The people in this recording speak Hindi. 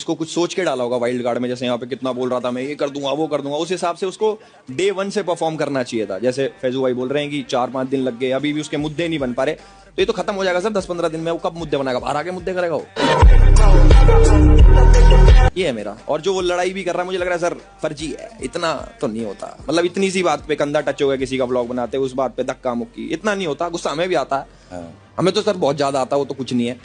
उसको कुछ सोच के डाला होगा वाइल्ड कार्ड में, जैसे यहाँ पे कितना बोल रहा था मैं ये कर दूंगा वो कर दूंगा, उस हिसाब से उसको डे 1 से परफॉर्म करना चाहिए था। जैसे फैजू भाई बोल रहे हैं कि 4-5 दिन लग गए, अभी भी उसके मुद्दे नहीं बन पा रहे, तो ये तो खत्म हो जाएगा सर 10-15 दिन में। वो कब मुद्दे बनाएगा, बाहर आके मुद्दे करेगा वो। ये है मेरा। और जो वो लड़ाई भी कर रहा है, मुझे लग रहा है सर फर्जी है, इतना तो नहीं होता। मतलब इतनी सी बात पे कंधा टच हो गया किसी का व्लॉग बनाते, उस बात पे धक्का मुक्की, इतना नहीं होता। गुस्सा हमें भी आता है, हमें तो सर बहुत ज्यादा आता है, वो तो कुछ नहीं है।